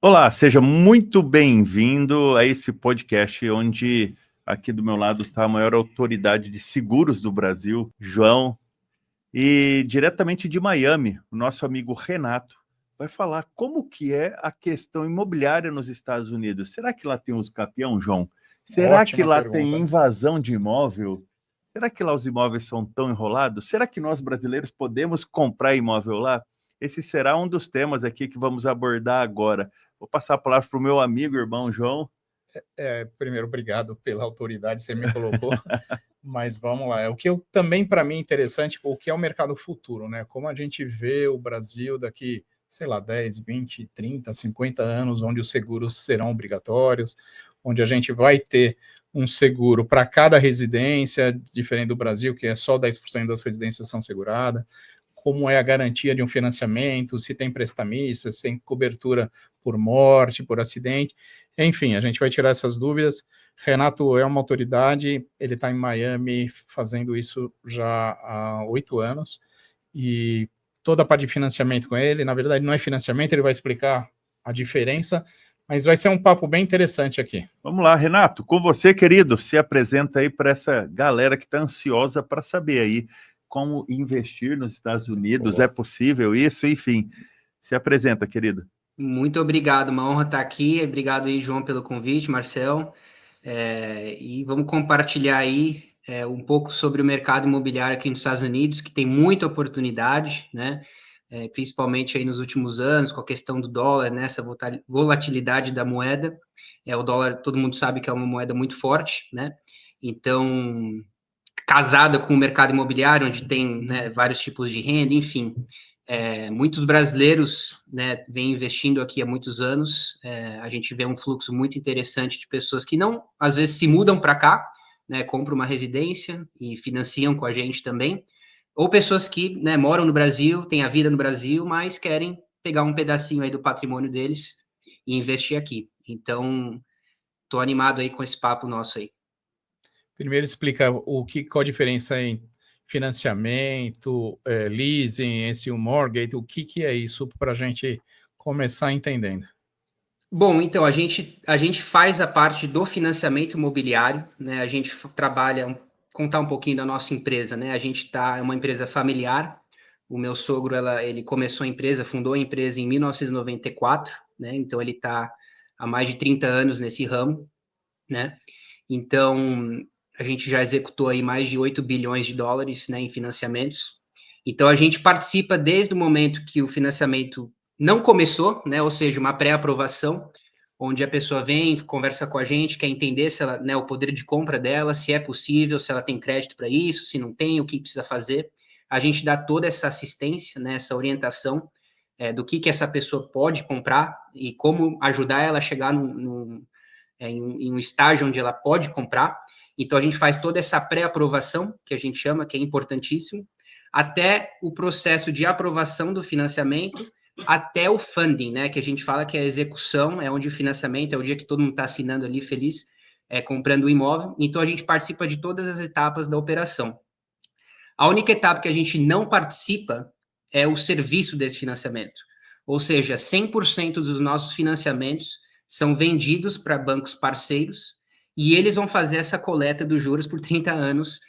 Olá, seja muito bem-vindo a esse podcast onde aqui do meu lado está a maior autoridade de seguros do Brasil, João, e diretamente de Miami, o nosso amigo Renato vai falar como que é a questão imobiliária nos Estados Unidos. Será que lá tem os capião, João? Será que Ótima lá tem pergunta. invasão de imóvel? Será que lá os imóveis são tão enrolados? Será que nós brasileiros podemos comprar imóvel lá? Esse será um dos temas aqui que vamos abordar agora. Vou passar a palavra para o meu amigo, irmão João. Primeiro, obrigado pela autoridade que você me colocou, mas vamos lá. O que eu também, para mim, interessante, o que é o mercado futuro, né? Como a gente vê o Brasil daqui, sei lá, 10, 20, 30, 50 anos, onde os seguros serão obrigatórios, onde a gente vai ter um seguro para cada residência, diferente do Brasil, que é só 10% das residências são seguradas, como é a garantia de um financiamento, se tem prestamista, se tem cobertura por morte, por acidente. Enfim, a gente vai tirar essas dúvidas. Renato é uma autoridade, ele está em Miami fazendo isso já há 8 anos, e toda a parte de financiamento com ele, na verdade não é financiamento, ele vai explicar a diferença, mas vai ser um papo bem interessante aqui. Vamos lá, Renato, com você, querido, se apresenta aí para essa galera que está ansiosa para saber aí como investir nos Estados Unidos, Boa. é possível isso? Enfim, se apresenta, querido. Muito obrigado, uma honra estar aqui. Obrigado aí, João, pelo convite, Marcel. E vamos compartilhar aí um pouco sobre o mercado imobiliário aqui nos Estados Unidos, que tem muita oportunidade, né? Principalmente aí nos últimos anos, com a questão do dólar, né? Essa volatilidade da moeda. O dólar, todo mundo sabe que é uma moeda muito forte, né? Então, casada com o mercado imobiliário, onde tem, né, vários tipos de renda, enfim. Muitos brasileiros, né, vêm investindo aqui há muitos anos. A gente vê um fluxo muito interessante de pessoas que não, às vezes, se mudam para cá, né, compram uma residência e financiam com a gente também, ou pessoas que, né, moram no Brasil, têm a vida no Brasil, mas querem pegar um pedacinho aí do patrimônio deles e investir aqui. Então, estou animado aí com esse papo nosso aí. Primeiro explica qual a diferença em financiamento, leasing, esse mortgage, o que é isso para a gente começar entendendo. Bom, então, a gente faz a parte do financiamento imobiliário, né? A gente trabalha, contar um pouquinho da nossa empresa, né? A gente é uma empresa familiar. O meu sogro, ele começou a empresa, fundou a empresa em 1994, né? Então, ele está há mais de 30 anos nesse ramo, né? Então, a gente já executou aí mais de 8 bilhões de dólares, né, em financiamentos. Então, a gente participa desde o momento que o financiamento não começou, né, ou seja, uma pré-aprovação, onde a pessoa vem, conversa com a gente, quer entender se ela, né, o poder de compra dela, se é possível, se ela tem crédito para isso, se não tem, o que precisa fazer. A gente dá toda essa assistência, né, essa orientação do que essa pessoa pode comprar e como ajudar ela a chegar em um estágio onde ela pode comprar. Então, a gente faz toda essa pré-aprovação, que a gente chama, que é importantíssimo, até o processo de aprovação do financiamento, até o funding, né, que a gente fala que é a execução, é onde o financiamento, é o dia que todo mundo está assinando ali feliz, comprando o imóvel. Então, a gente participa de todas as etapas da operação. A única etapa que a gente não participa é o serviço desse financiamento. Ou seja, 100% dos nossos financiamentos são vendidos para bancos parceiros e eles vão fazer essa coleta dos juros por 30 anos,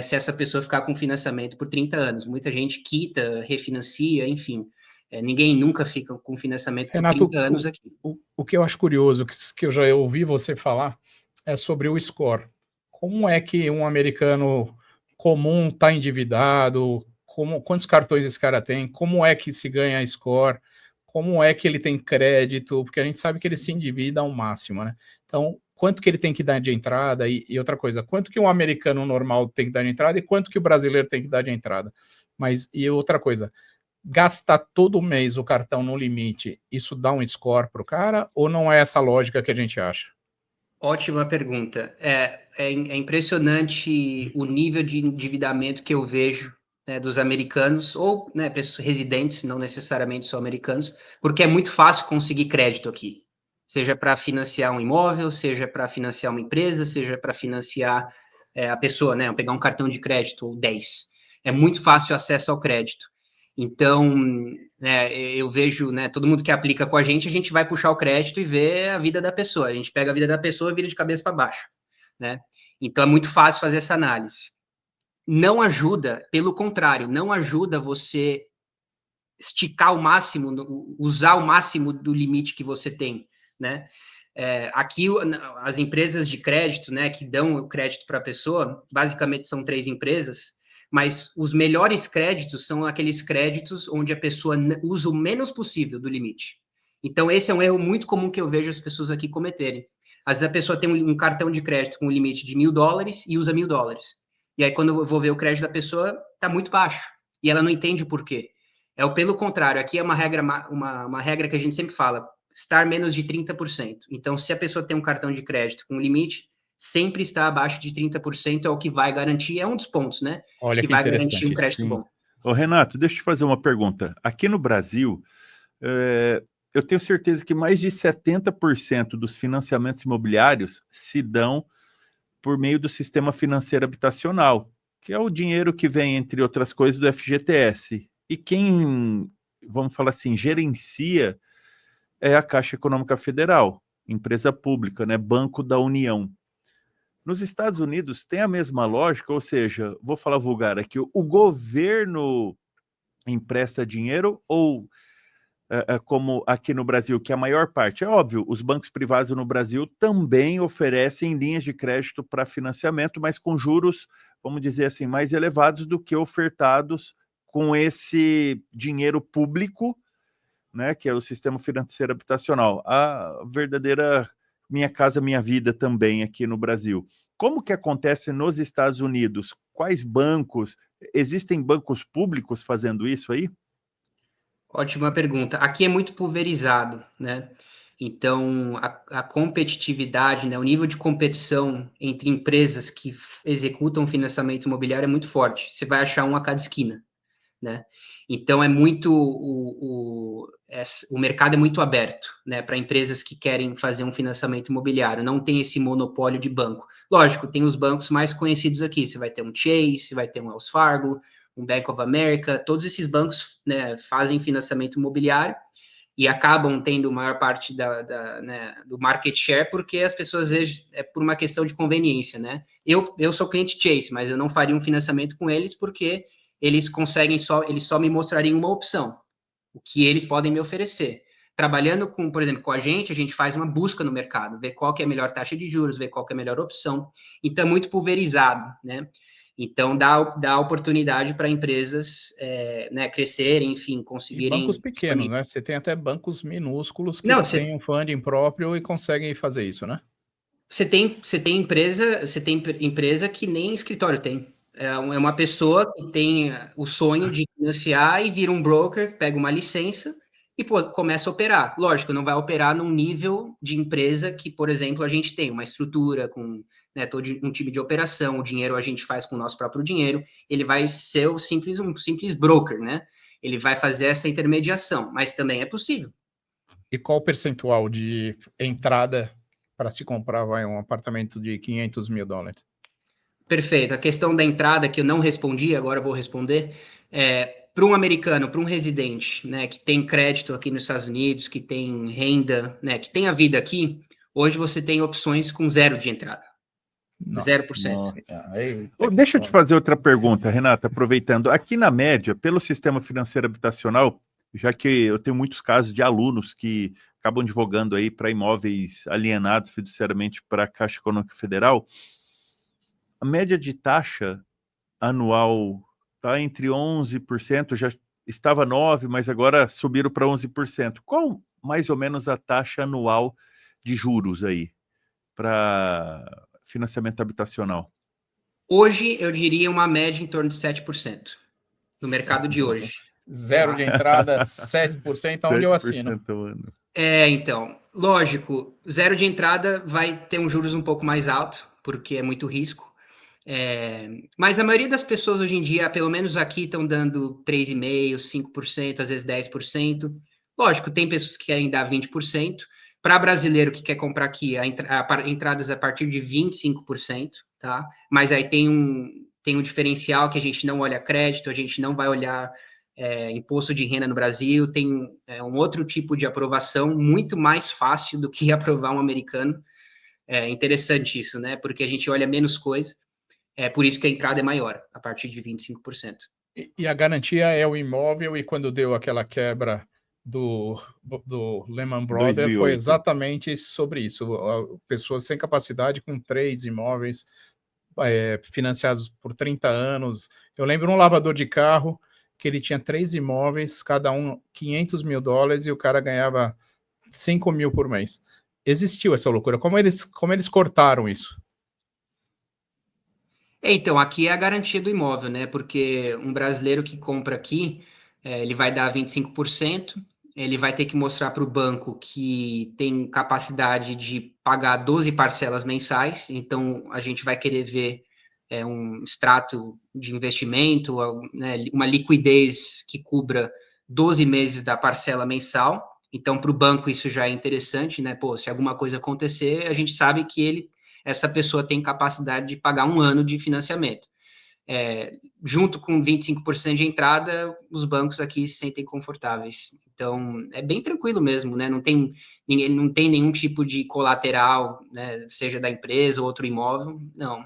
se essa pessoa ficar com financiamento por 30 anos. Muita gente quita, refinancia, enfim. Ninguém nunca fica com financiamento por Renato, 30 anos aqui. o que eu acho curioso, que eu já ouvi você falar, é sobre o score. Como é que um americano comum está endividado? Quantos cartões esse cara tem? Como é que se ganha score? Como é que ele tem crédito? Porque a gente sabe que ele se endivida ao máximo, né? Então, quanto que ele tem que dar de entrada? E outra coisa, quanto que um americano normal tem que dar de entrada e quanto que o brasileiro tem que dar de entrada? E outra coisa, gastar todo mês o cartão no limite, isso dá um score para o cara ou não é essa lógica que a gente acha? Ótima pergunta. É impressionante o nível de endividamento que eu vejo, né, dos americanos, ou, né, pessoas residentes, não necessariamente só americanos, porque é muito fácil conseguir crédito aqui. Seja para financiar um imóvel, seja para financiar uma empresa, seja para financiar a pessoa, né? Pegar um cartão de crédito ou 10. É muito fácil o acesso ao crédito. Então, eu vejo, né, todo mundo que aplica com a gente vai puxar o crédito e ver a vida da pessoa. A gente pega a vida da pessoa e vira de cabeça para baixo, né? Então, é muito fácil fazer essa análise. Não ajuda, pelo contrário, não ajuda você esticar ao máximo, usar o máximo do limite que você tem, né? Aqui, as empresas de crédito, né, que dão o crédito para a pessoa, basicamente são 3 empresas, mas os melhores créditos são aqueles créditos onde a pessoa usa o menos possível do limite. Então, esse é um erro muito comum que eu vejo as pessoas aqui cometerem. Às vezes a pessoa tem um cartão de crédito com um limite de $1.000 e usa $1.000. E aí, quando eu vou ver o crédito da pessoa, está muito baixo. E ela não entende o porquê. Pelo contrário, aqui é uma regra que a gente sempre fala, estar menos de 30%. Então, se a pessoa tem um cartão de crédito com limite, sempre está abaixo de 30% é o que vai garantir, é um dos pontos, né? Olha que vai garantir um crédito Sim. bom. Ô, Renato, deixa eu te fazer uma pergunta. Aqui no Brasil, eu tenho certeza que mais de 70% dos financiamentos imobiliários se dão por meio do sistema financeiro habitacional, que é o dinheiro que vem, entre outras coisas, do FGTS. E quem, vamos falar assim, gerencia é a Caixa Econômica Federal, empresa pública, né, Banco da União. Nos Estados Unidos tem a mesma lógica, ou seja, vou falar vulgar aqui, o governo empresta dinheiro ou, como aqui no Brasil, que a maior parte, é óbvio, os bancos privados no Brasil também oferecem linhas de crédito para financiamento, mas com juros, vamos dizer assim, mais elevados do que ofertados com esse dinheiro público, né, que é o sistema financeiro habitacional, a verdadeira Minha Casa Minha Vida também aqui no Brasil. Como que acontece nos Estados Unidos? Quais bancos? Existem bancos públicos fazendo isso aí? Ótima pergunta. Aqui é muito pulverizado, né? Então, a competitividade, né, o nível de competição entre empresas que executam financiamento imobiliário é muito forte. Você vai achar um a cada esquina, né? Então, é muito o mercado é muito aberto, né, para empresas que querem fazer um financiamento imobiliário. Não tem esse monopólio de banco. Lógico, tem os bancos mais conhecidos aqui. Você vai ter um Chase, vai ter um Wells Fargo, um Bank of America. Todos esses bancos, né, fazem financiamento imobiliário e acabam tendo maior parte né, do market share, porque as pessoas, às vezes, é por uma questão de conveniência, né? Eu sou cliente Chase, mas eu não faria um financiamento com eles, porque eles só me mostrariam uma opção, o que eles podem me oferecer. Trabalhando com, por exemplo, com a gente faz uma busca no mercado, ver qual que é a melhor taxa de juros, ver qual que é a melhor opção. Então, é muito pulverizado, né? Então, dá oportunidade para empresas né, crescerem, enfim, conseguirem... E bancos pequenos, né? Você tem até bancos minúsculos que Não, têm um funding próprio e conseguem fazer isso, né? Você tem empresa que nem escritório tem. É uma pessoa que tem o sonho de financiar e vira um broker, pega uma licença e começa a operar. Lógico, não vai operar num nível de empresa que, por exemplo, a gente tem uma estrutura com, né, todo um time de operação, o dinheiro a gente faz com o nosso próprio dinheiro, ele vai ser um simples broker, né? Ele vai fazer essa intermediação, mas também é possível. E qual o percentual de entrada para se comprar um apartamento de $500 mil? Perfeito. A questão da entrada que eu não respondi, agora eu vou responder. Para um americano, para um residente, né, que tem crédito aqui nos Estados Unidos, que tem renda, né, que tem a vida aqui, hoje você tem opções com 0 de entrada. 0%. Deixa eu te fazer outra pergunta, Renata, aproveitando. Aqui na média, pelo sistema financeiro habitacional, já que eu tenho muitos casos de alunos que acabam advogando aí para imóveis alienados fiduciariamente para a Caixa Econômica Federal, a média de taxa anual está entre 11%, já estava 9%, mas agora subiram para 11%. Qual mais ou menos a taxa anual de juros aí para financiamento habitacional? Hoje, eu diria uma média em torno de 7% no mercado de hoje. 0 de entrada, 7%, onde eu assino. Ano. Então, lógico, 0 de entrada vai ter um juros um pouco mais alto, porque é muito risco. Mas a maioria das pessoas hoje em dia, pelo menos aqui, estão dando 3,5%, 5%, às vezes 10%. Lógico, tem pessoas que querem dar 20%. Para brasileiro que quer comprar aqui, entradas a partir de 25%, tá? Mas aí tem um diferencial que a gente não olha crédito, a gente não vai olhar imposto de renda no Brasil, tem um outro tipo de aprovação muito mais fácil do que aprovar um americano. É interessante isso, né? Porque a gente olha menos coisa, por isso que a entrada é maior, a partir de 25%. E a garantia é o imóvel, e quando deu aquela quebra do Lehman Brothers, 2008. foi exatamente sobre isso. Pessoas sem capacidade com 3 imóveis financiados por 30 anos. Eu lembro um lavador de carro que ele tinha 3 imóveis, cada um $500 mil, e o cara ganhava 5 mil por mês. Existiu essa loucura. Como eles cortaram isso? Então, aqui é a garantia do imóvel, né? Porque um brasileiro que compra aqui, ele vai dar 25%, ele vai ter que mostrar para o banco que tem capacidade de pagar 12 parcelas mensais, então a gente vai querer ver um extrato de investimento, né, uma liquidez que cubra 12 meses da parcela mensal. Então, para o banco isso já é interessante, né? Pô, se alguma coisa acontecer, a gente sabe que essa pessoa tem capacidade de pagar 1 ano de financiamento. Junto com 25% de entrada, os bancos aqui se sentem confortáveis. Então, é bem tranquilo mesmo, né? Não tem nenhum tipo de colateral, né? Seja da empresa ou outro imóvel, não.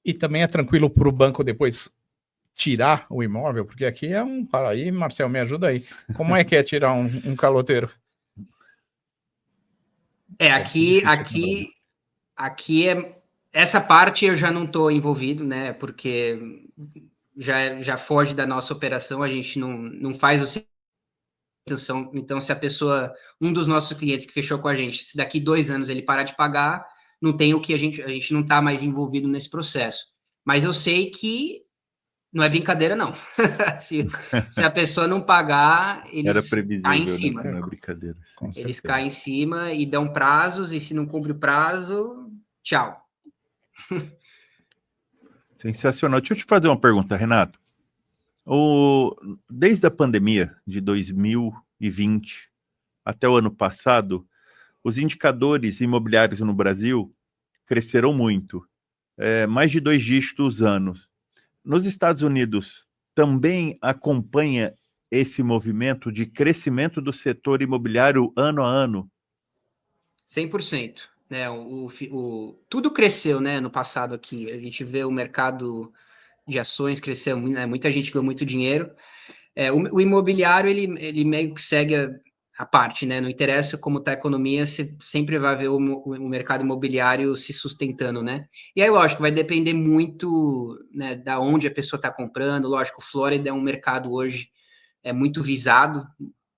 E também é tranquilo para o banco depois tirar o imóvel? Porque aqui é um... Para aí, Marcel, me ajuda aí. Como é que é tirar um caloteiro? Deve ser difícil, Aqui essa parte eu já não estou envolvido, né? Porque já foge da nossa operação, a gente não faz o então, se a pessoa, um dos nossos clientes que fechou com a gente, se daqui 2 anos ele parar de pagar, não tem o que a gente não está mais envolvido nesse processo. Mas eu sei que não é brincadeira, não. se a pessoa não pagar, Era eles caem em previsível, né? cima. Que não é brincadeira. Com Eles certeza. caem em cima e dão prazos, e se não cumpre o prazo, tchau. Sensacional. Deixa eu te fazer uma pergunta, Renato. Desde a pandemia de 2020 até o ano passado, os indicadores imobiliários no Brasil cresceram muito, mais de 2 dígitos anos. Nos Estados Unidos, também acompanha esse movimento de crescimento do setor imobiliário ano a ano? 100%. Né? Tudo cresceu, né, no passado aqui. A gente vê o mercado de ações cresceu, né? Muita gente ganhou muito dinheiro. O imobiliário, ele meio que segue a parte, né? Não interessa como está a economia, você sempre vai ver o mercado imobiliário se sustentando, né? E aí, lógico, vai depender muito, né, da onde a pessoa está comprando. Lógico, Flórida é um mercado hoje muito visado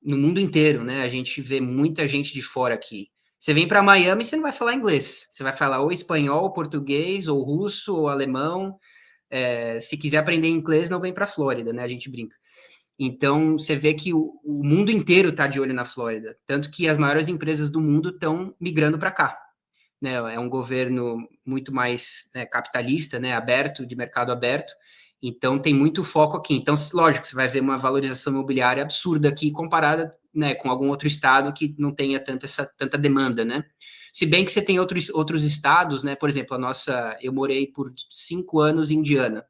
no mundo inteiro, né? A gente vê muita gente de fora aqui. Você vem para Miami, você não vai falar inglês. Você vai falar ou espanhol, ou português, ou russo, ou alemão. Se quiser aprender inglês, não vem para a Flórida, né? A gente brinca. Então, você vê que o mundo inteiro está de olho na Flórida, tanto que as maiores empresas do mundo estão migrando para cá. Né? É um governo muito mais capitalista, né? Aberto, de mercado aberto, então tem muito foco aqui. Então, lógico, você vai ver uma valorização imobiliária absurda aqui, comparada, né, com algum outro estado que não tenha tanta demanda, né? Se bem que você tem outros estados, né? Por exemplo, eu morei por 5 anos em Indiana,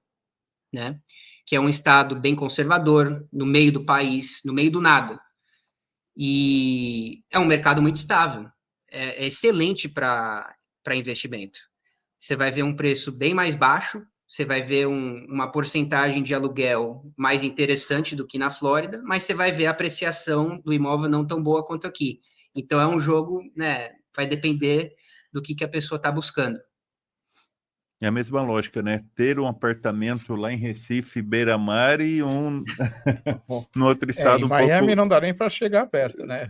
né? Que é um estado bem conservador, no meio do país, no meio do nada. E é um mercado muito estável. É excelente para investimento. Você vai ver um preço bem mais baixo, você vai ver uma porcentagem de aluguel mais interessante do que na Flórida, mas você vai ver a apreciação do imóvel não tão boa quanto aqui. Então, é um jogo, né? Vai depender do que a pessoa está buscando. É a mesma lógica, né? Ter um apartamento lá em Recife, beira-mar, e um no outro estado em um Miami pouco... não dá nem para chegar perto, né?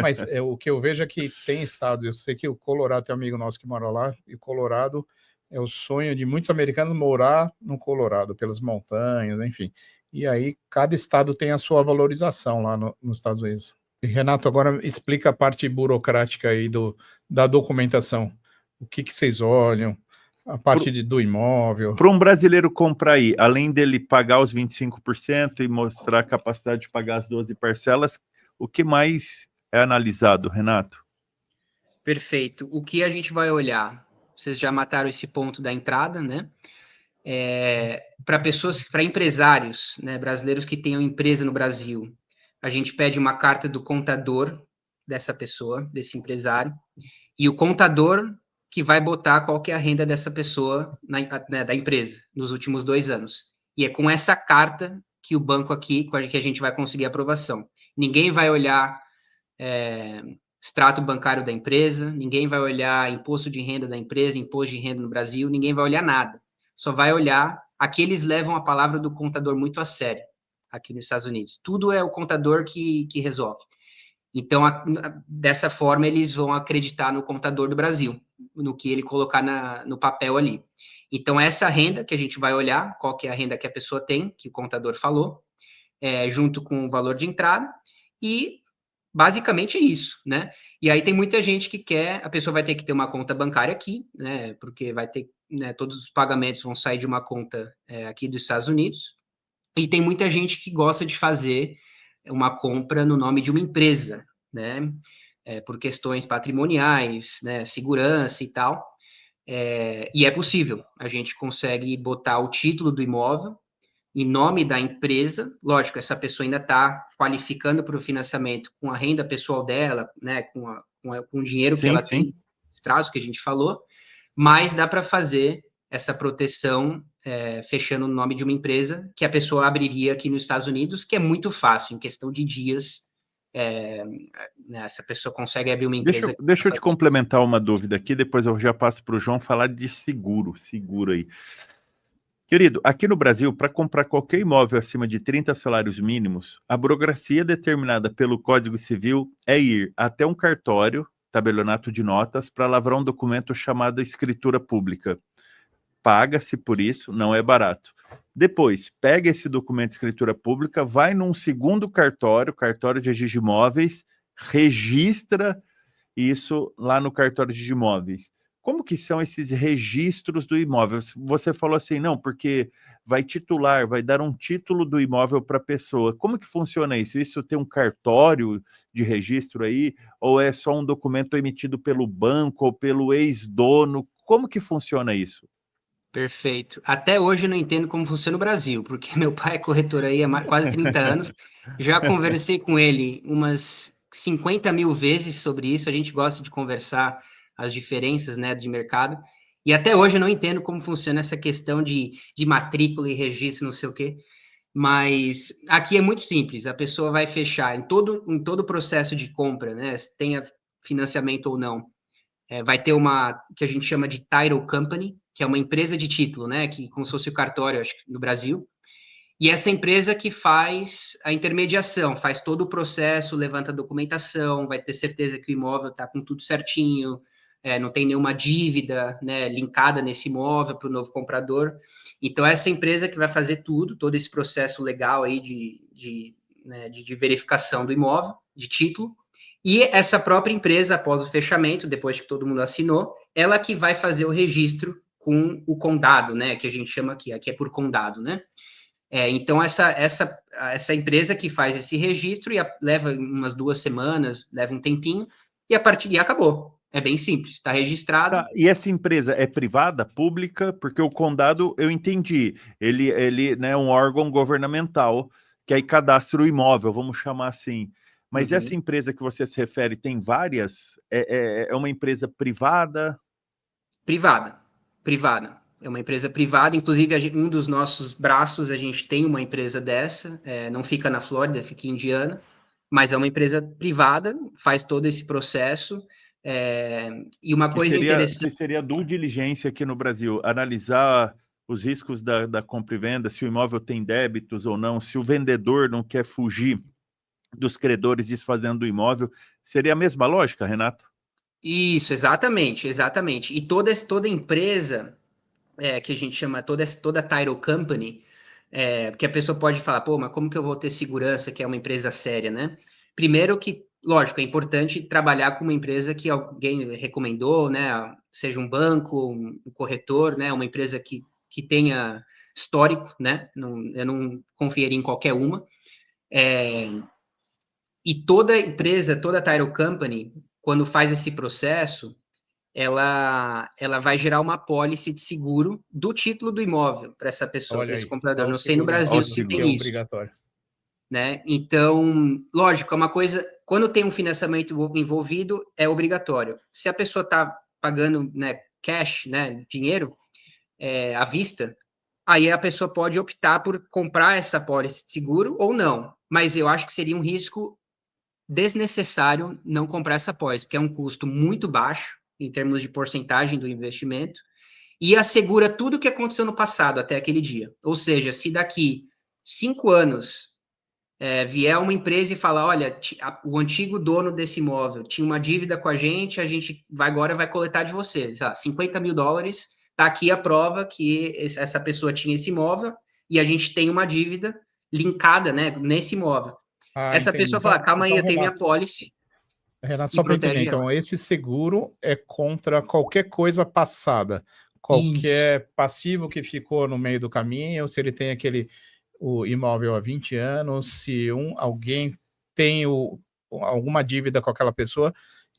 Mas o que eu vejo é que tem estados, eu sei que o Colorado, tem um amigo nosso que mora lá, e o Colorado é o sonho de muitos americanos morar no Colorado, pelas montanhas, enfim. E aí cada estado tem a sua valorização lá nos Estados Unidos. E, Renato, agora explica a parte burocrática aí da documentação. O que vocês olham? A parte do imóvel. Para um brasileiro comprar aí, além dele pagar os 25% e mostrar a capacidade de pagar as 12 parcelas, o que mais é analisado, Renato? Perfeito. O que a gente vai olhar? Vocês já mataram esse ponto da entrada, né? para empresários, né, brasileiros que tenham empresa no Brasil, a gente pede uma carta do contador dessa pessoa, desse empresário, e o contador que vai botar qual que é a renda dessa pessoa né, da empresa nos últimos 2 anos. E é com essa carta que o banco aqui, que a gente vai conseguir aprovação. Ninguém vai olhar extrato bancário da empresa, ninguém vai olhar imposto de renda da empresa, imposto de renda no Brasil, ninguém vai olhar nada. Só vai olhar, aqui eles levam a palavra do contador muito a sério, aqui nos Estados Unidos. Tudo é o contador que resolve. Então, dessa forma, eles vão acreditar no contador do Brasil, no que ele colocar no papel ali. Então, essa renda que a gente vai olhar, qual que é a renda que a pessoa tem, que o contador falou, junto com o valor de entrada, e basicamente é isso, né? E aí tem muita gente que a pessoa vai ter que ter uma conta bancária aqui, né? Porque vai ter, né, todos os pagamentos vão sair de uma conta aqui dos Estados Unidos, e tem muita gente que gosta de fazer uma compra no nome de uma empresa, né? Por questões patrimoniais, né? Segurança e tal. E é possível, a gente consegue botar o título do imóvel em nome da empresa. Lógico, essa pessoa ainda está qualificando para o financiamento com a renda pessoal dela, né? Com o dinheiro que Sim, ela tem, sim. os trazos que a gente falou, mas dá para fazer essa proteção fechando o nome de uma empresa que a pessoa abriria aqui nos Estados Unidos, que é muito fácil, em questão de dias, né, essa pessoa consegue abrir uma empresa. Deixa eu te complementar uma dúvida aqui, depois eu já passo para o João falar de seguro aí. Querido, aqui no Brasil, para comprar qualquer imóvel acima de 30 salários mínimos, a burocracia determinada pelo Código Civil é ir até um cartório, tabelionato de notas, para lavrar um documento chamado escritura pública. Paga-se por isso, não é barato. Depois, pega esse documento de escritura pública, vai num segundo cartório de registro de imóveis, registra isso lá no cartório de imóveis. Como que são esses registros do imóvel? Você falou assim, não, porque vai titular, vai dar um título do imóvel para a pessoa. Como que funciona isso? Isso tem um cartório de registro aí? Ou é só um documento emitido pelo banco ou pelo ex-dono? Como que funciona isso? Perfeito. Até hoje eu não entendo como funciona o Brasil, porque meu pai é corretor aí há quase 30 anos. Já conversei com ele umas 50.000 vezes sobre isso. A gente gosta de conversar as diferenças, né, de mercado. E até hoje eu não entendo como funciona essa questão de matrícula e registro, não sei o quê. Mas aqui é muito simples. A pessoa vai fechar em todo o processo de compra, né, tenha financiamento ou não. Vai ter uma que a gente chama de Title Company, que é uma empresa de título, né? Que como se fosse o cartório, acho que no Brasil. E essa empresa que faz a intermediação, faz todo o processo, levanta a documentação, vai ter certeza que o imóvel está com tudo certinho, não tem nenhuma dívida, né, linkada nesse imóvel para o novo comprador. Então, essa empresa que vai fazer tudo, todo esse processo legal aí de verificação do imóvel, de título. E essa própria empresa, após o fechamento, depois que todo mundo assinou, ela que vai fazer o registro com o condado, né, que a gente chama aqui é por condado, né? Então, essa empresa que faz esse registro leva umas 2 semanas, leva um tempinho, e a partir daí acabou. É bem simples, está registrado. Tá, e essa empresa é privada, pública? Porque o condado, eu entendi, ele né, é um órgão governamental que aí cadastra o imóvel, vamos chamar assim. Mas essa empresa que você se refere tem várias? É uma empresa privada? Privada. É uma empresa privada, inclusive um dos nossos braços, a gente tem uma empresa dessa, não fica na Flórida, fica em Indiana, mas é uma empresa privada, faz todo esse processo, e uma coisa interessante... Que seria due diligência aqui no Brasil, analisar os riscos da compra e venda, se o imóvel tem débitos ou não, se o vendedor não quer fugir dos credores desfazendo do imóvel, seria a mesma lógica, Renato? Isso, exatamente. E toda empresa, que a gente chama, toda title company, porque a pessoa pode falar, pô, mas como que eu vou ter segurança que é uma empresa séria, né? Primeiro que, lógico, é importante trabalhar com uma empresa que alguém recomendou, né? Seja um banco, um corretor, né? Uma empresa que tenha histórico, né? Eu não confiaria em qualquer uma. E toda empresa, toda title company, quando faz esse processo, ela vai gerar uma apólice de seguro do título do imóvel para essa pessoa, Olha para esse aí, comprador. ó o Não sei no seguro, Brasil ó, se que é tem isso, obrigatório. né? Então, lógico, é uma coisa, quando tem um financiamento envolvido, é obrigatório. Se a pessoa está pagando, né, cash, né, dinheiro, à vista, aí a pessoa pode optar por comprar essa apólice de seguro ou não. Mas eu acho que seria um risco desnecessário não comprar essa apólice, porque é um custo muito baixo em termos de porcentagem do investimento e assegura tudo o que aconteceu no passado até aquele dia. Ou seja, se daqui 5 anos vier uma empresa e falar, olha, o antigo dono desse imóvel tinha uma dívida com a gente agora vai coletar de você, $50 mil, tá aqui a prova que essa pessoa tinha esse imóvel e a gente tem uma dívida linkada, né, nesse imóvel. Essa Entendi. pessoa fala, calma aí, eu tenho minha Renato, pólice Renato, e só para entender, protege ela. então, esse seguro é contra qualquer coisa passada, Isso, qualquer passivo que ficou no meio do caminho, se ele tem o imóvel há 20 anos, se alguém tem alguma dívida com aquela pessoa,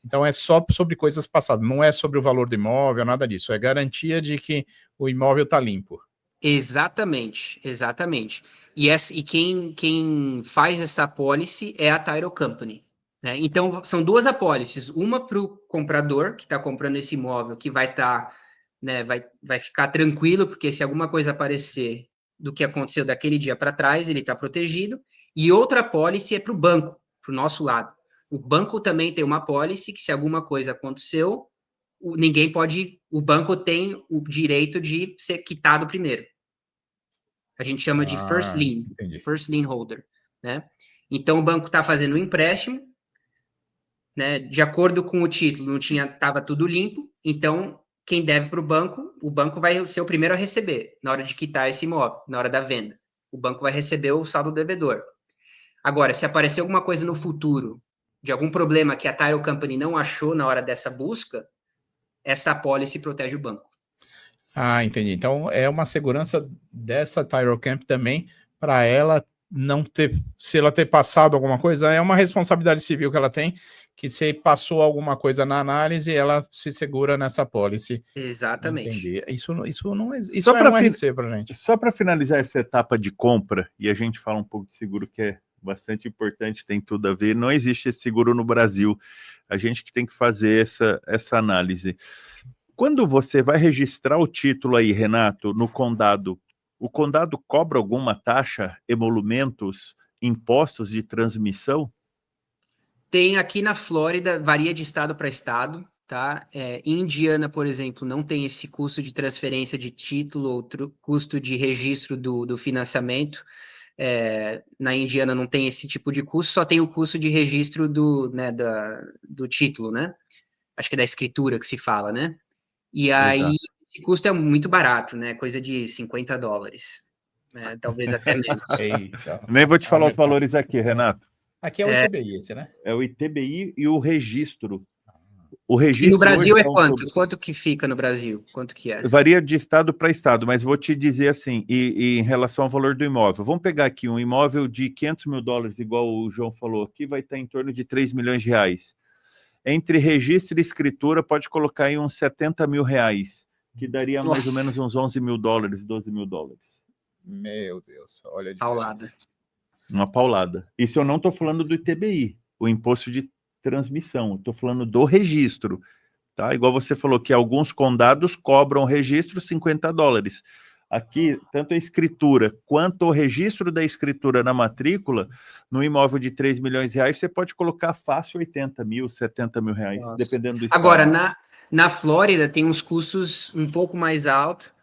então é só sobre coisas passadas, não é sobre o valor do imóvel, nada disso, é garantia de que o imóvel está limpo. exatamente, exatamente. E quem faz essa apólice é a Title Company, né? Então, são duas apólices, uma para o comprador, que está comprando esse imóvel, que vai estar, né, vai ficar tranquilo, porque se alguma coisa aparecer do que aconteceu daquele dia para trás, ele está protegido, e outra apólice é para o banco, para o nosso lado. O banco também tem uma apólice que, se alguma coisa aconteceu, o banco tem o direito de ser quitado primeiro. A gente chama de Entendi. first lien holder, né? Então, o banco está fazendo um empréstimo, né? De acordo com o título, estava tudo limpo, então, quem deve para o banco vai ser o primeiro a receber, na hora de quitar esse imóvel, na hora da venda. O banco vai receber o saldo devedor. Agora, se aparecer alguma coisa no futuro, de algum problema que a Title Company não achou na hora dessa busca, essa apólice protege o banco. Entendi. Então é uma segurança dessa Tyrocamp também para ela não ter, se ela ter passado alguma coisa, é uma responsabilidade civil que ela tem, que se passou alguma coisa na análise, ela se segura nessa apólice. Exatamente. Entendi. Isso é um RC para gente. Só para finalizar essa etapa de compra, e a gente fala um pouco de seguro que é bastante importante, tem tudo a ver, não existe esse seguro no Brasil. A gente que tem que fazer essa análise. Quando você vai registrar o título aí, Renato, no condado, o condado cobra alguma taxa, emolumentos, impostos de transmissão? Tem aqui na Flórida, varia de estado para estado, tá? Em Indiana, por exemplo, não tem esse custo de transferência de título ou custo de registro do financiamento. Na Indiana não tem esse tipo de custo, só tem o custo de registro do título, né? Acho que é da escritura que se fala, né? E aí, Exato. esse custo é muito barato, né? Coisa de $50, talvez até menos. Eita, Nem vou te falar os aumentar. valores aqui, Renato. Aqui é o ITBI esse, né? É o ITBI e o registro. O E no registro hoje Brasil é tá quanto? Quanto que fica no Brasil? Quanto que é? varia de estado para estado, mas vou te dizer assim, e em relação ao valor do imóvel. Vamos pegar aqui um imóvel de $500 mil, igual o João falou, aqui vai estar em torno de R$3 milhões. Entre registro e escritura, pode colocar aí uns R$70 mil, que daria mais ou menos uns $11 mil, $12 mil. Meu Deus, olha a Paulada. diferença. Uma paulada. Isso eu não estou falando do ITBI, o imposto de transmissão, estou falando do registro. Tá? Igual você falou que alguns condados cobram registro $50. Aqui, tanto a escritura quanto o registro da escritura na matrícula, no imóvel de R$3 milhões, você pode colocar fácil 80 mil, 70 mil reais, Nossa. dependendo do estado. Agora, na Flórida tem uns custos um pouco mais altos.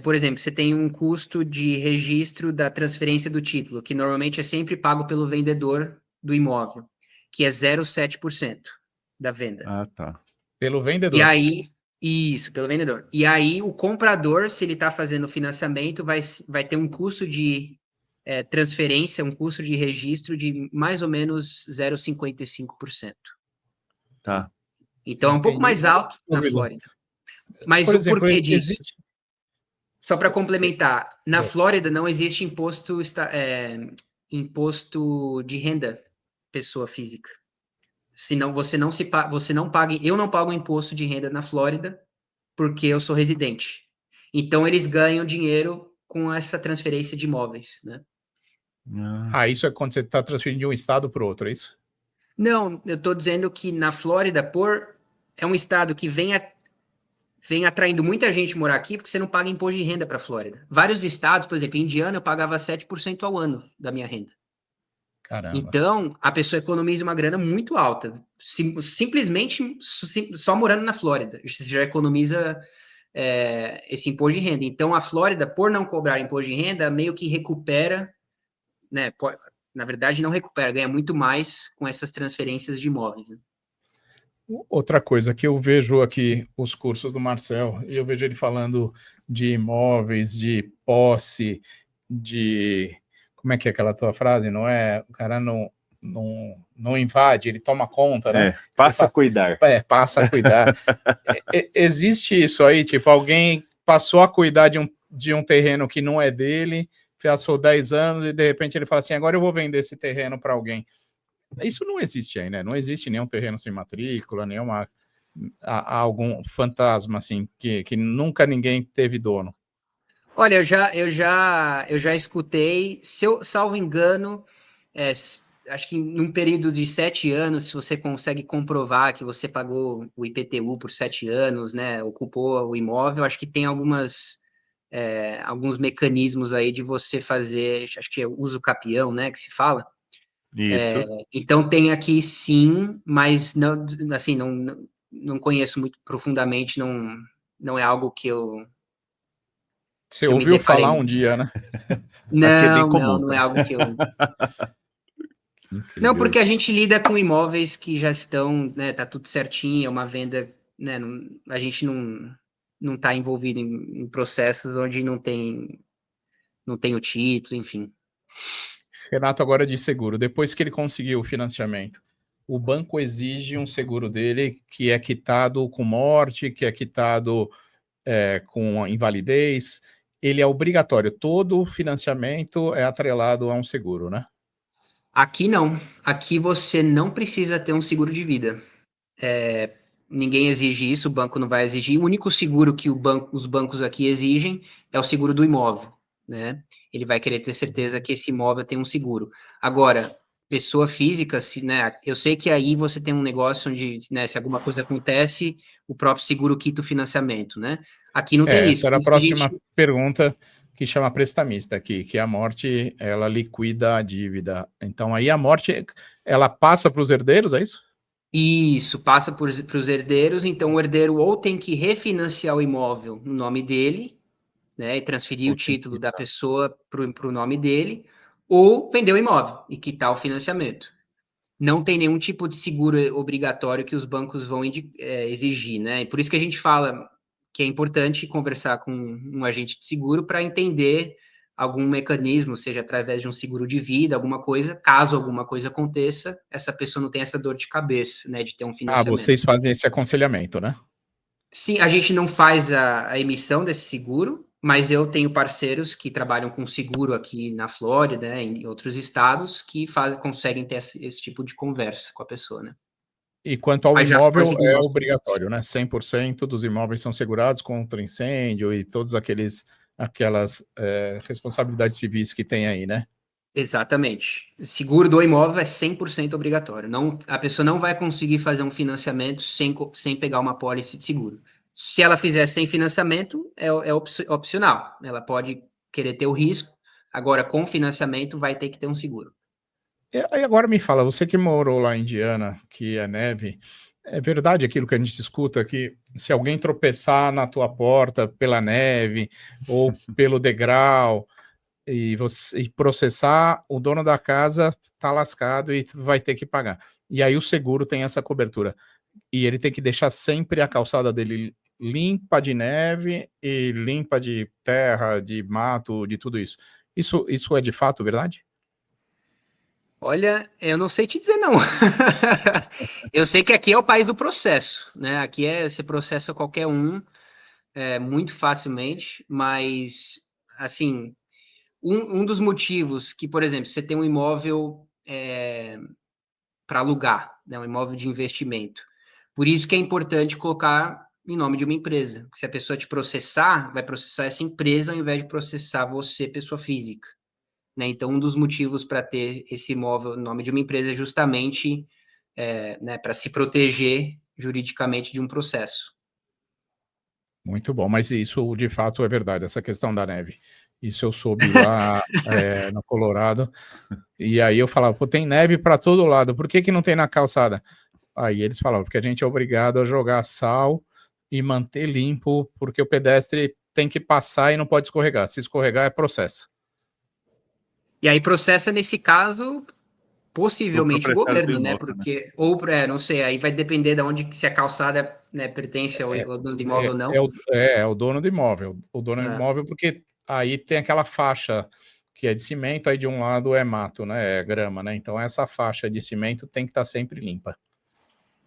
Por exemplo, você tem um custo de registro da transferência do título, que normalmente é sempre pago pelo vendedor do imóvel, que é 0,7% da venda. Ah, tá. Pelo vendedor. E aí, isso, pelo vendedor. E aí, o comprador, se ele está fazendo financiamento, vai ter um custo de transferência, um custo de registro de mais ou menos 0,55%. Tá. Então, é um pouco mais alto na Flórida. Mas Por o exemplo, porquê disso? existe. Só para complementar, na Flórida não existe imposto de renda pessoa física. Senão você não paga, eu não pago imposto de renda na Flórida porque eu sou residente. Então eles ganham dinheiro com essa transferência de imóveis, né? Isso é quando você está transferindo de um estado para o outro, é isso? Não, eu estou dizendo que na Flórida, é um estado que vem atraindo muita gente morar aqui, porque você não paga imposto de renda para a Flórida. Vários estados, por exemplo, Indiana, eu pagava 7% ao ano da minha renda. Caramba. Então, a pessoa economiza uma grana muito alta, simplesmente só morando na Flórida. Você já economiza esse imposto de renda. Então, a Flórida, por não cobrar imposto de renda, meio que recupera, né? Na verdade, não recupera, ganha muito mais com essas transferências de imóveis. Né? Outra coisa que eu vejo aqui, os cursos do Marcel, e eu vejo ele falando de imóveis, de posse, de... Como é que é aquela tua frase? Não é? O cara não invade, ele toma conta, né? Passa a cuidar. Passa a cuidar. Existe isso aí, tipo, alguém passou a cuidar de um terreno que não é dele, passou 10 anos e de repente ele fala assim, agora eu vou vender esse terreno para alguém. Isso não existe aí, né? Não existe nenhum terreno sem matrícula, algum fantasma assim que nunca ninguém teve dono. Olha, eu já escutei, se eu salvo engano, acho que num período de 7 anos, se você consegue comprovar que você pagou o IPTU por 7 anos, né, ocupou o imóvel, acho que tem alguns mecanismos aí de você fazer, acho que é uso capião, né, que se fala. Isso. Então tem aqui sim, mas não, assim, não conheço muito profundamente, não é algo que eu Você me ouviu deparei. falar um dia, né? Aqui é bem comum. Não é algo que eu... Incrível. Não, porque a gente lida com imóveis que já estão, né, tá tudo certinho, é uma venda, né, a gente não tá envolvido em processos onde não tem o título, enfim. Renato, agora de seguro. Depois que ele conseguiu o financiamento, o banco exige um seguro dele que é quitado com morte, que é quitado com invalidez. Ele é obrigatório. Todo financiamento é atrelado a um seguro, né? Aqui não. Aqui você não precisa ter um seguro de vida. Ninguém exige isso, o banco não vai exigir. O único seguro que os bancos aqui exigem é o seguro do imóvel, né? Ele vai querer ter certeza que esse imóvel tem um seguro. Agora, pessoa física, né? Eu sei que aí você tem um negócio onde, né, se alguma coisa acontece, o próprio seguro quita o financiamento, né? Aqui não tem isso. Essa era Por a isso que próxima pergunta que chama prestamista aqui, que a morte, ela liquida a dívida. Então, aí a morte, ela passa para os herdeiros, é isso? Isso, passa para os herdeiros, então o herdeiro ou tem que refinanciar o imóvel no nome dele, né, e transferir o Ou tem título que... da pessoa para o nome dele, ou vender o imóvel e quitar o financiamento. Não tem nenhum tipo de seguro obrigatório que os bancos vão exigir, né? E por isso que a gente fala que é importante conversar com um agente de seguro para entender algum mecanismo, seja através de um seguro de vida, alguma coisa, caso alguma coisa aconteça, essa pessoa não tem essa dor de cabeça, né, de ter um financiamento. vocês fazem esse aconselhamento, né? Sim, a gente não faz a emissão desse seguro, mas eu tenho parceiros que trabalham com seguro aqui na Flórida, né, em outros estados, que conseguem ter esse tipo de conversa com a pessoa, né? E quanto ao Mas já imóvel, foge do é nosso... obrigatório, né? 100% dos imóveis são segurados contra incêndio e todas aquelas responsabilidades civis que tem aí, né? Exatamente. Seguro do imóvel é 100% obrigatório. Não, a pessoa não vai conseguir fazer um financiamento sem pegar uma pólice de seguro. Se ela fizer sem financiamento, é opcional. Ela pode querer ter o risco, agora com financiamento vai ter que ter um seguro. E agora me fala, você que morou lá em Indiana, que é neve, é verdade aquilo que a gente escuta, que se alguém tropeçar na tua porta pela neve ou pelo degrau e você processar, o dono da casa tá lascado e vai ter que pagar. E aí o seguro tem essa cobertura. E ele tem que deixar sempre a calçada dele limpa de neve e limpa de terra, de mato, de tudo isso. Isso é de fato verdade? Olha, eu não sei te dizer não. Eu sei que aqui é o país do processo, né? Aqui você processa qualquer um muito facilmente, mas assim, um dos motivos que, por exemplo, você tem um imóvel para alugar, né, um imóvel de investimento. Por isso que é importante colocar em nome de uma empresa. Se a pessoa te processar, vai processar essa empresa ao invés de processar você, pessoa física. Né? Então, um dos motivos para ter esse imóvel em nome de uma empresa é justamente né, para se proteger juridicamente de um processo. Muito bom, mas isso de fato é verdade, essa questão da neve. Isso eu soube lá no Colorado. E aí eu falava, pô, tem neve para todo lado, por que que não tem na calçada? Aí eles falavam, porque a gente é obrigado a jogar sal e manter limpo, porque o pedestre tem que passar e não pode escorregar. Se escorregar, é processo. E aí processa, nesse caso, possivelmente o governo, né? Imóvel, Porque, ou, não sei, aí vai depender de onde, se a calçada, né, pertence ao dono do imóvel ou não. É o dono do imóvel. O dono do imóvel, porque aí tem aquela faixa que é de cimento, aí de um lado é mato, né? É grama, né? Então essa faixa de cimento tem que estar sempre limpa.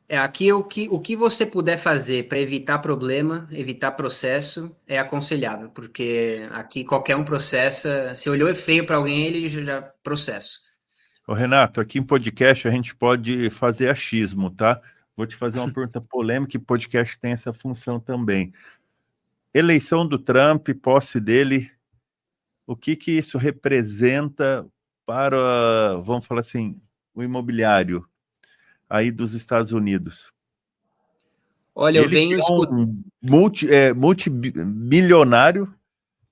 Aqui o que você puder fazer para evitar problema, evitar processo, é aconselhável, porque aqui qualquer um processa, se olhou feio para alguém, ele já processa. Ô, Renato, aqui em podcast a gente pode fazer achismo, tá? Vou te fazer uma pergunta polêmica e podcast tem essa função também. Eleição do Trump, posse dele, o que que isso representa para, vamos falar assim, o imobiliário aí dos Estados Unidos? Olha, eu venho escutando multimilionário,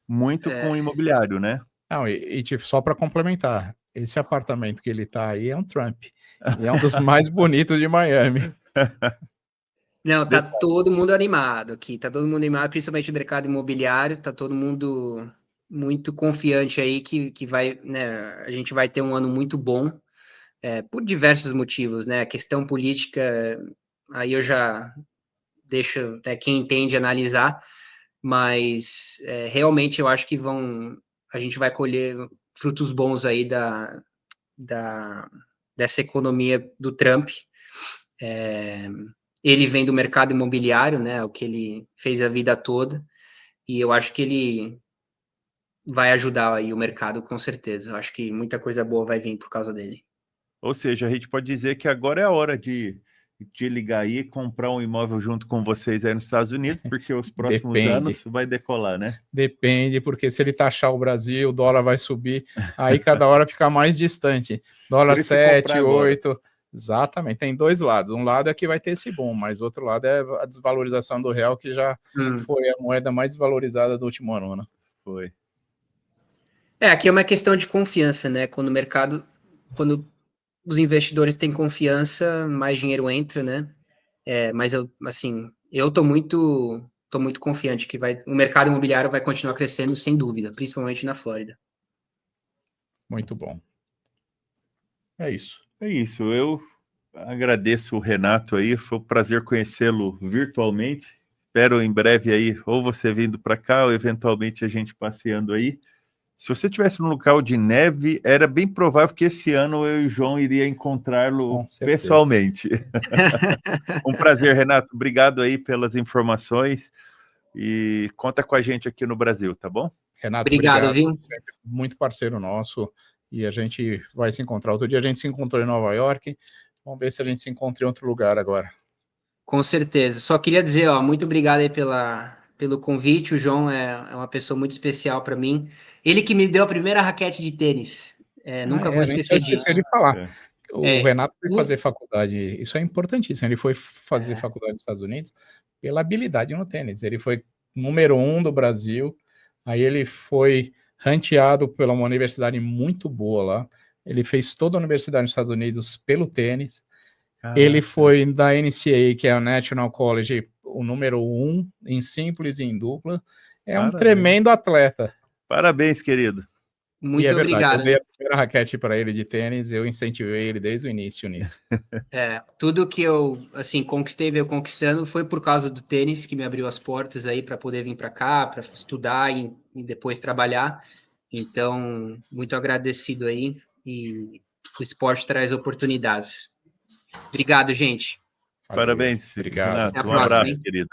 muito com o imobiliário, né? Não, só para complementar, esse apartamento que ele está aí é um Trump. E é um dos mais bonitos de Miami. Não, tá todo mundo animado aqui, tá todo mundo animado, principalmente o mercado imobiliário, tá todo mundo muito confiante aí que vai, né, a gente vai ter um ano muito bom, por diversos motivos, né, a questão política, aí eu já deixo até quem entende analisar, mas realmente eu acho que a gente vai colher frutos bons aí dessa economia do Trump. Ele vem do mercado imobiliário, né, o que ele fez a vida toda, e eu acho que ele vai ajudar aí o mercado com certeza. Eu acho que muita coisa boa vai vir por causa dele. Ou seja, a gente pode dizer que agora é a hora de ligar aí e comprar um imóvel junto com vocês aí nos Estados Unidos, porque os próximos anos vai decolar, né? Depende, porque se ele taxar o Brasil, o dólar vai subir, aí cada hora fica mais distante. Dólar 7, 8... Exatamente, tem dois lados. Um lado é que vai ter esse boom, mas o outro lado é a desvalorização do real, que já foi a moeda mais valorizada do último ano, né? Foi. Aqui é uma questão de confiança, né? Quando os investidores têm confiança, mais dinheiro entra, né? Mas eu tô muito confiante que o mercado imobiliário vai continuar crescendo, sem dúvida, principalmente na Flórida. Muito bom. É isso. É isso. Eu agradeço o Renato aí. Foi um prazer conhecê-lo virtualmente. Espero em breve aí, ou você vindo para cá, ou eventualmente a gente passeando aí. Se você estivesse num local de neve, era bem provável que esse ano eu e o João iria encontrá-lo pessoalmente. Um prazer, Renato. Obrigado aí pelas informações e conta com a gente aqui no Brasil, tá bom? Renato, obrigado. Viu? Muito parceiro nosso e a gente vai se encontrar. Outro dia a gente se encontrou em Nova York. Vamos ver se a gente se encontra em outro lugar agora. Com certeza. Só queria dizer, muito obrigado aí pelo convite. O João é uma pessoa muito especial para mim. Ele que me deu a primeira raquete de tênis. Nunca vou esquecer disso. De falar. O Renato foi fazer faculdade. Isso é importantíssimo. Ele foi fazer faculdade nos Estados Unidos pela habilidade no tênis. Ele foi número 1 do Brasil. Aí ele foi ranqueado pela uma universidade muito boa lá. Ele fez toda a universidade nos Estados Unidos pelo tênis. Ele foi da NCAA, que é o National College, o número 1 em simples e em dupla. Um tremendo atleta. Parabéns, querido. Muito obrigado. Eu dei a primeira raquete para ele de tênis, eu incentivei ele desde o início nisso. Tudo que eu conquistei, veio conquistando, foi por causa do tênis, que me abriu as portas aí para poder vir para cá, para estudar e depois trabalhar. Então, muito agradecido aí, e o esporte traz oportunidades. Obrigado, gente. Parabéns, obrigado. Renato. Um abraço, querido.